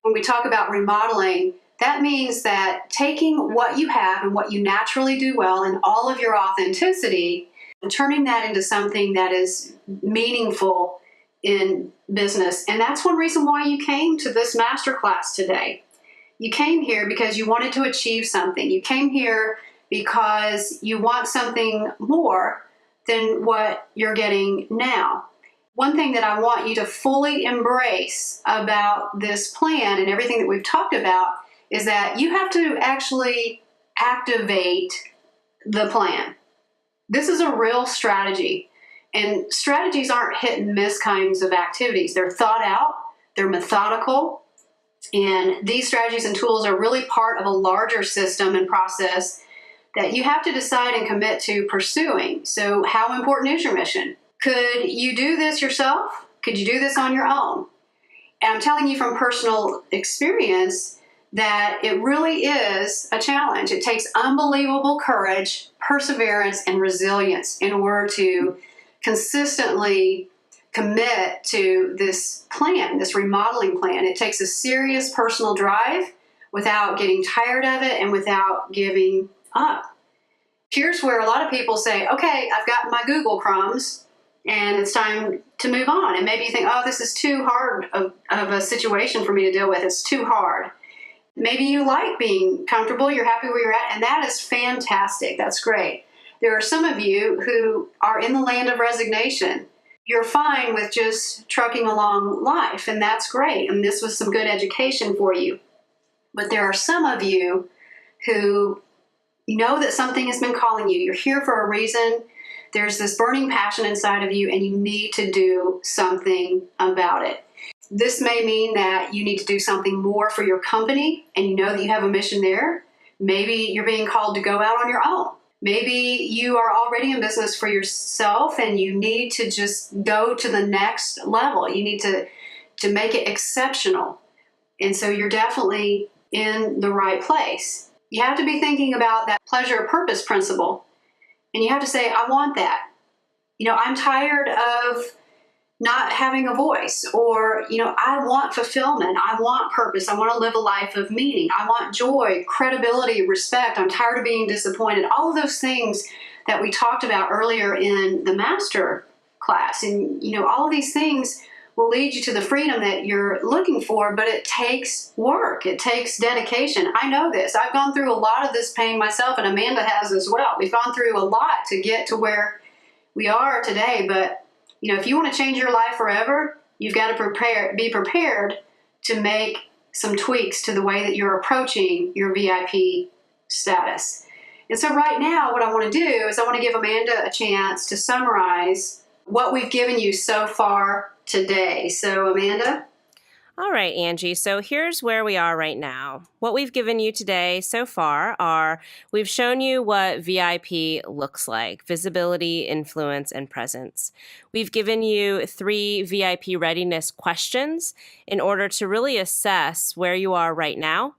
When we talk about remodeling, that means that taking what you have and what you naturally do well and all of your authenticity and turning that into something that is meaningful in business. And that's one reason why you came to this masterclass today. You came here because you wanted to achieve something. You came here because you want something more than what you're getting now. One thing that I want you to fully embrace about this plan and everything that we've talked about is that you have to actually activate the plan. This is a real strategy. And strategies aren't hit and miss kinds of activities. They're thought out, they're methodical, and these strategies and tools are really part of a larger system and process that you have to decide and commit to pursuing. So how important is your mission? Could you do this yourself? Could you do this on your own? And I'm telling you from personal experience that it really is a challenge. It takes unbelievable courage, perseverance, and resilience in order to consistently commit to this plan, this remodeling plan. It takes a serious personal drive without getting tired of it and without giving up. Here's where a lot of people say, okay, I've got my Google crumbs and it's time to move on. And maybe you think, oh, this is too hard of a situation for me to deal with. It's too hard. Maybe you like being comfortable, you're happy where you're at, and that is fantastic. That's great. There are some of you who are in the land of resignation. You're fine with just trucking along life, and that's great. And this was some good education for you. But there are some of you who know that something has been calling you. You're here for a reason. There's this burning passion inside of you, and you need to do something about it. This may mean that you need to do something more for your company, and you know that you have a mission there. Maybe you're being called to go out on your own. Maybe you are already in business for yourself and you need to just go to the next level. You need to make it exceptional. And so you're definitely in the right place. You have to be thinking about that pleasure of purpose principle. And you have to say, I want that. I'm tired of not having a voice, or, I want fulfillment. I want purpose. I want to live a life of meaning. I want joy, credibility, respect. I'm tired of being disappointed. All of those things that we talked about earlier in the master class. And, all of these things will lead you to the freedom that you're looking for, but it takes work. It takes dedication. I know this. I've gone through a lot of this pain myself, and Amanda has as well. We've gone through a lot to get to where we are today, but if you want to change your life forever, you've got to be prepared to make some tweaks to the way that you're approaching your VIP status. And so right now, what I want to do is I want to give Amanda a chance to summarize what we've given you so far today. So Amanda? All right, Angie. So here's where we are right now. What we've given you today so far are we've shown you what VIP looks like: visibility, influence, and presence. We've given you 3 VIP readiness questions in order to really assess where you are right now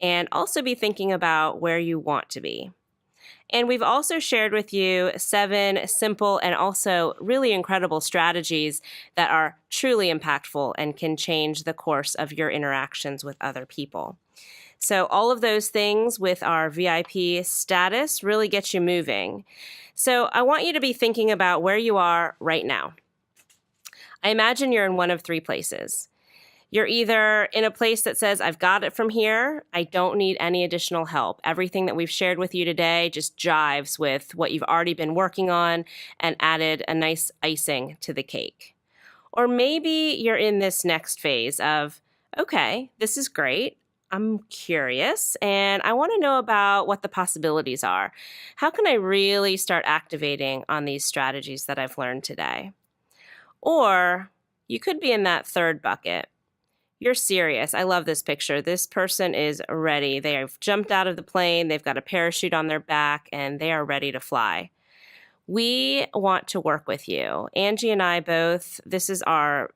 and also be thinking about where you want to be. And we've also shared with you 7 simple and also really incredible strategies that are truly impactful and can change the course of your interactions with other people. So all of those things with our VIP status really get you moving. So I want you to be thinking about where you are right now. I imagine you're in one of 3 places. You're either in a place that says, I've got it from here. I don't need any additional help. Everything that we've shared with you today just jives with what you've already been working on and added a nice icing to the cake. Or maybe you're in this next phase of, okay, this is great. I'm curious and I want to know about what the possibilities are. How can I really start activating on these strategies that I've learned today? Or you could be in that third bucket. You're serious. I love this picture. This person is ready. They have jumped out of the plane. They've got a parachute on their back, and they are ready to fly. We want to work with you. Angie and I both, this is our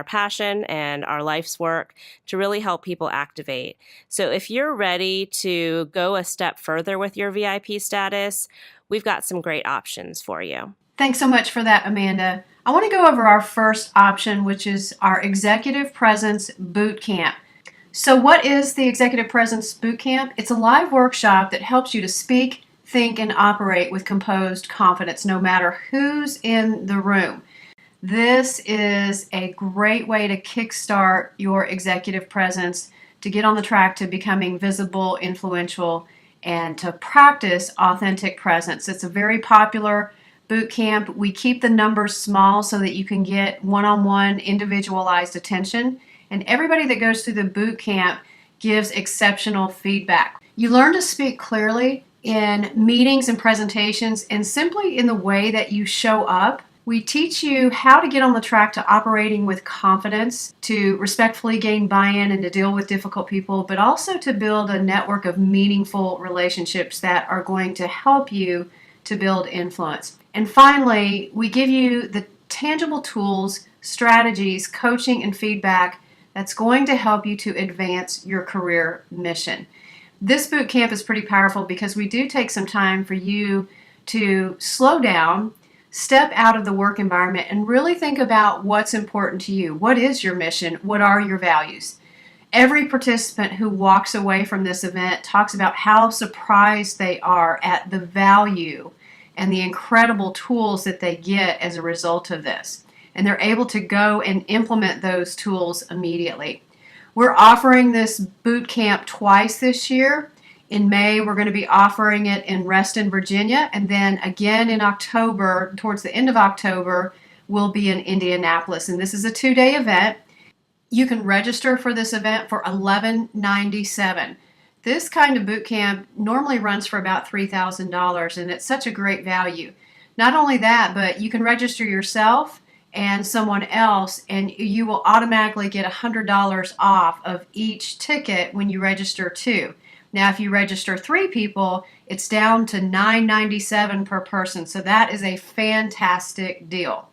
passion and our life's work to really help people activate. So if you're ready to go a step further with your VIP status, we've got some great options for you. Thanks so much for that, Amanda. I want to go over our first option, which is our Executive Presence Boot Camp. So what is the Executive Presence Boot Camp? It's a live workshop that helps you to speak, think, and operate with composed confidence, no matter who's in the room. This is a great way to kickstart your executive presence, to get on the track to becoming visible, influential, and to practice authentic presence. It's a very popular boot camp, we keep the numbers small so that you can get one-on-one individualized attention. And everybody that goes through the boot camp gives exceptional feedback. You learn to speak clearly in meetings and presentations and simply in the way that you show up. We teach you how to get on the track to operating with confidence, to respectfully gain buy-in and to deal with difficult people, but also to build a network of meaningful relationships that are going to help you to build influence. And finally, we give you the tangible tools, strategies, coaching, and feedback that's going to help you to advance your career mission. This boot camp is pretty powerful because we do take some time for you to slow down, step out of the work environment, and really think about what's important to you. What is your mission? What are your values? Every participant who walks away from this event talks about how surprised they are at the value and the incredible tools that they get as a result of this. And they're able to go and implement those tools immediately. We're offering this boot camp twice this year. In May, we're going to be offering it in Reston, Virginia, and then again in October, towards the end of October, we'll be in Indianapolis. And this is a 2-day event. You can register for this event for $11.97. This kind of boot camp normally runs for about $3,000, and it's such a great value. Not only that, but you can register yourself and someone else, and you will automatically get $100 off of each ticket when you register 2. Now, if you register 3 people, it's down to $9.97 per person, so that is a fantastic deal.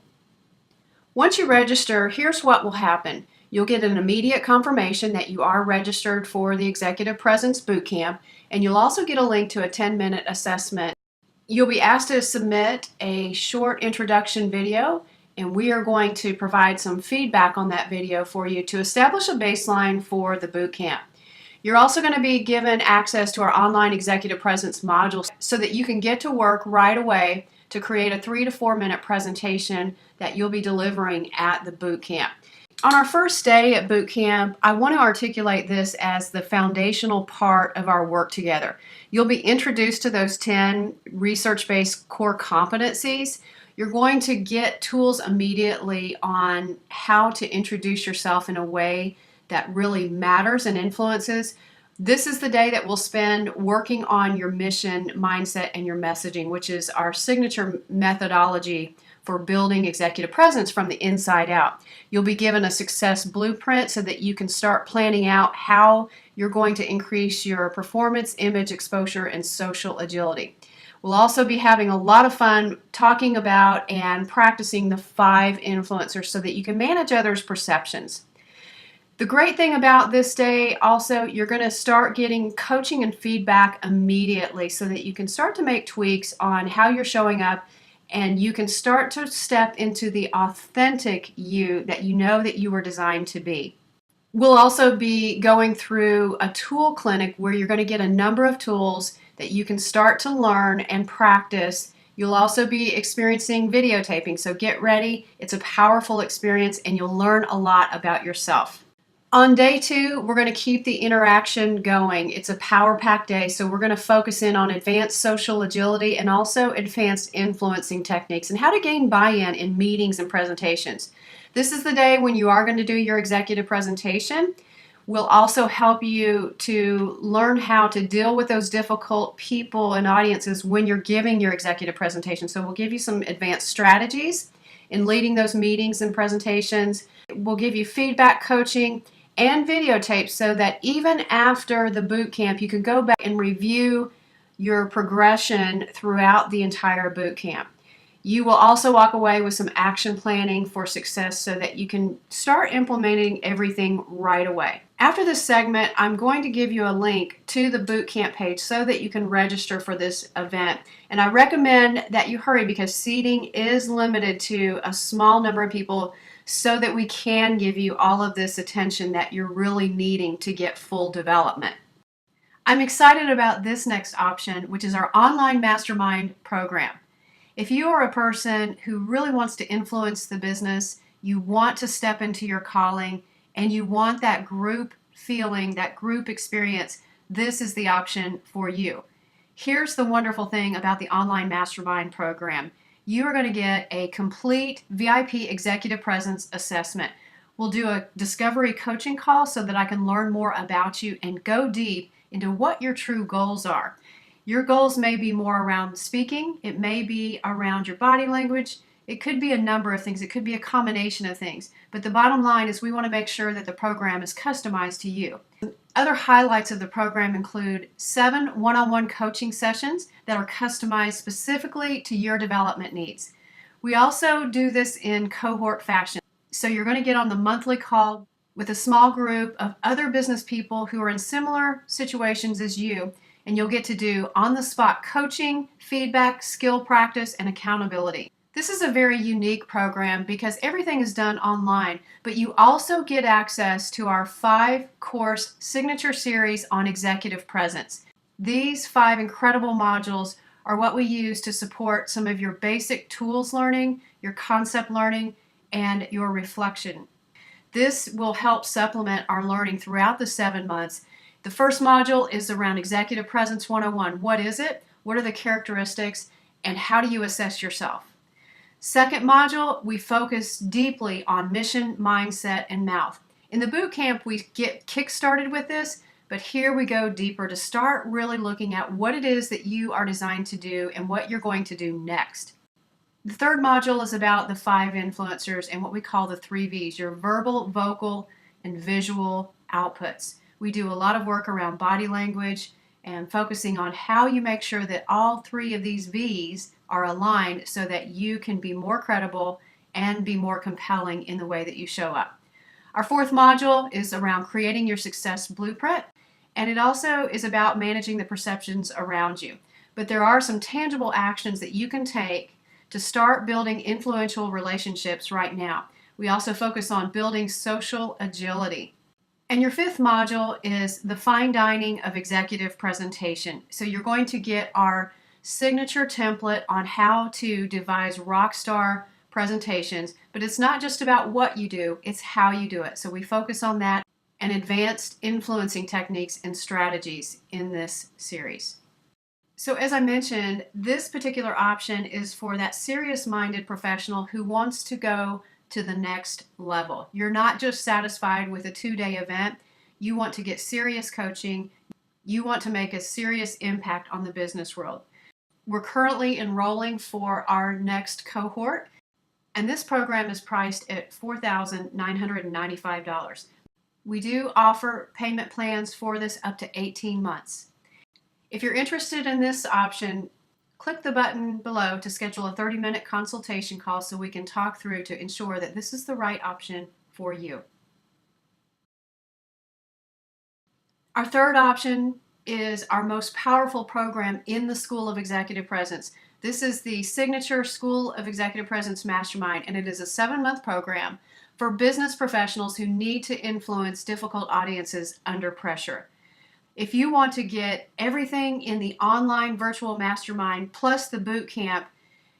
Once you register, here's what will happen. You'll get an immediate confirmation that you are registered for the Executive Presence Bootcamp, and you'll also get a link to a 10-minute assessment. You'll be asked to submit a short introduction video, and we are going to provide some feedback on that video for you to establish a baseline for the bootcamp. You're also going to be given access to our online Executive Presence module so that you can get to work right away to create a 3 to 4 minute presentation that you'll be delivering at the boot camp. On our first day at boot camp, I want to articulate this as the foundational part of our work together. You'll be introduced to those 10 research-based core competencies. You're going to get tools immediately on how to introduce yourself in a way that really matters and influences. This is the day that we'll spend working on your mission, mindset, and your messaging, which is our signature methodology for building executive presence from the inside out. You'll be given a success blueprint so that you can start planning out how you're going to increase your performance, image, exposure, and social agility. We'll also be having a lot of fun talking about and practicing the 5 influencers so that you can manage others' perceptions. The great thing about this day also, you're going to start getting coaching and feedback immediately so that you can start to make tweaks on how you're showing up, and you can start to step into the authentic you that you know that you were designed to be. We'll also be going through a tool clinic where you're going to get a number of tools that you can start to learn and practice. You'll also be experiencing videotaping, so get ready. It's a powerful experience and you'll learn a lot about yourself. On day 2, we're going to keep the interaction going. It's a power-packed day, so we're going to focus in on advanced social agility and also advanced influencing techniques and how to gain buy-in in meetings and presentations. This is the day when you are going to do your executive presentation. We'll also help you to learn how to deal with those difficult people and audiences when you're giving your executive presentation. So we'll give you some advanced strategies in leading those meetings and presentations. We'll give you feedback, coaching, and videotapes so that even after the boot camp, you can go back and review your progression throughout the entire boot camp. You will also walk away with some action planning for success so that you can start implementing everything right away. After this segment, I'm going to give you a link to the boot camp page so that you can register for this event. And I recommend that you hurry because seating is limited to a small number of people so that we can give you all of this attention that you're really needing to get full development. I'm excited about this next option, which is our online mastermind program. If you are a person who really wants to influence the business, you want to step into your calling, and you want that group feeling, that group experience, this is the option for you. Here's the wonderful thing about the online mastermind program. you are going to get a complete VIP executive presence assessment. We'll do a discovery coaching call so that I can learn more about you and go deep into what your true goals are. Your goals may be more around speaking. It may be around your body language. It could be a number of things. It could be a combination of things. But the bottom line is we want to make sure that the program is customized to you. Other highlights of the program include 7 one-on-one coaching sessions that are customized specifically to your development needs. We also do this in cohort fashion. So you're going to get on the monthly call with a small group of other business people who are in similar situations as you, and you'll get to do on-the-spot coaching, feedback, skill practice, and accountability. This is a very unique program because everything is done online, but you also get access to our 5-course signature series on executive presence. These 5 incredible modules are what we use to support some of your basic tools learning, your concept learning, and your reflection. This will help supplement our learning throughout the 7 months. The first module is around Executive Presence 101. What is it? What are the characteristics? And how do you assess yourself? Second module, we focus deeply on mission, mindset, and mouth. In the boot camp, we get kick-started with this, but here we go deeper to start really looking at what it is that you are designed to do and what you're going to do next. The third module is about the 5 influencers and what we call the 3 V's, your verbal, vocal, and visual outputs. We do a lot of work around body language and focusing on how you make sure that all 3 of these V's are aligned so that you can be more credible and be more compelling in the way that you show up. Our 4th module is around creating your success blueprint, and it also is about managing the perceptions around you. But there are some tangible actions that you can take to start building influential relationships right now. We also focus on building social agility. And your 5th module is the fine dining of executive presentation. So you're going to get our signature template on how to devise rockstar presentations, but it's not just about what you do, it's how you do it. So we focus on that and advanced influencing techniques and strategies in this series. So as I mentioned, this particular option is for that serious-minded professional who wants to go to the next level. You're not just satisfied with a 2-day event. You want to get serious coaching. You want to make a serious impact on the business world. We're currently enrolling for our next cohort, and this program is priced at $4,995. We do offer payment plans for this up to 18 months. If you're interested in this option, click the button below to schedule a 30-minute consultation call so we can talk through to ensure that this is the right option for you. Our third option is our most powerful program in the School of Executive Presence. This is the Signature School of Executive Presence Mastermind, and it is a 7-month program for business professionals who need to influence difficult audiences under pressure. If you want to get everything in the online virtual mastermind plus the boot camp,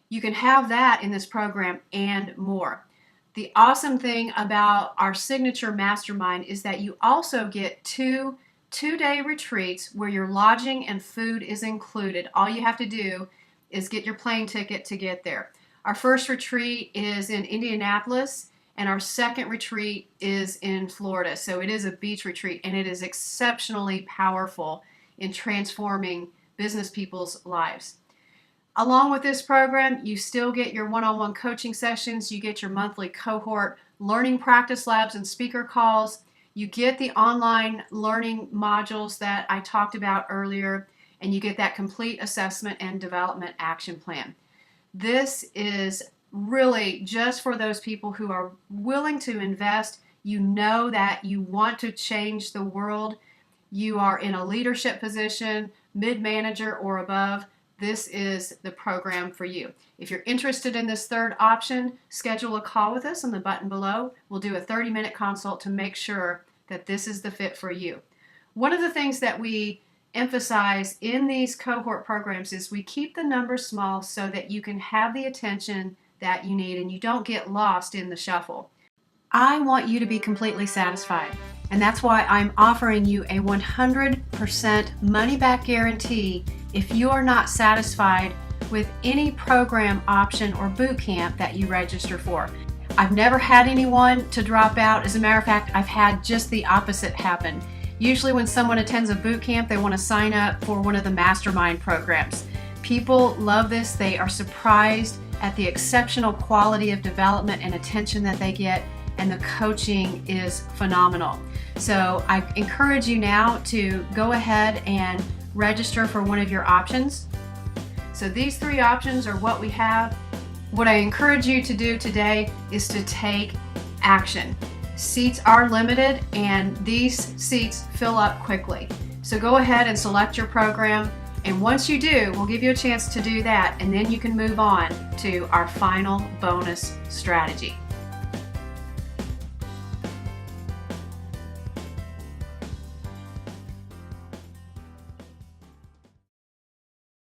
you can have that in this program and more. The awesome thing about our signature mastermind is that you also get 2 2-day retreats where your lodging and food is included. All you have to do is get your plane ticket to get there. Our first retreat is in Indianapolis, and our second retreat is in Florida. So it is a beach retreat, and it is exceptionally powerful in transforming business people's lives. Along with this program, you still get your one-on-one coaching sessions, you get your monthly cohort learning practice labs and speaker calls, you get the online learning modules that I talked about earlier, and you get that complete assessment and development action plan. This is really just for those people who are willing to invest. You know that you want to change the world. You are in a leadership position, mid-manager or above. This is the program for you. If you're interested in this third option, schedule a call with us on the button below. We'll do a 30-minute consult to make sure that this is the fit for you. One of the things that we emphasize in these cohort programs is we keep the numbers small so that you can have the attention that you need and you don't get lost in the shuffle. I want you to be completely satisfied, and that's why I'm offering you a 100% money-back guarantee if you are not satisfied with any program, option, or boot camp that you register for. I've never had anyone to drop out. As a matter of fact, I've had just the opposite happen. Usually when someone attends a boot camp, they want to sign up for one of the mastermind programs. People love this. They are surprised at the exceptional quality of development and attention that they get, and the coaching is phenomenal. So I encourage you now to go ahead and register for one of your options. So these 3 options are what we have. What I encourage you to do today is to take action. Seats are limited and these seats fill up quickly. So go ahead and select your program, and once you do, we'll give you a chance to do that, and then you can move on to our final bonus strategy.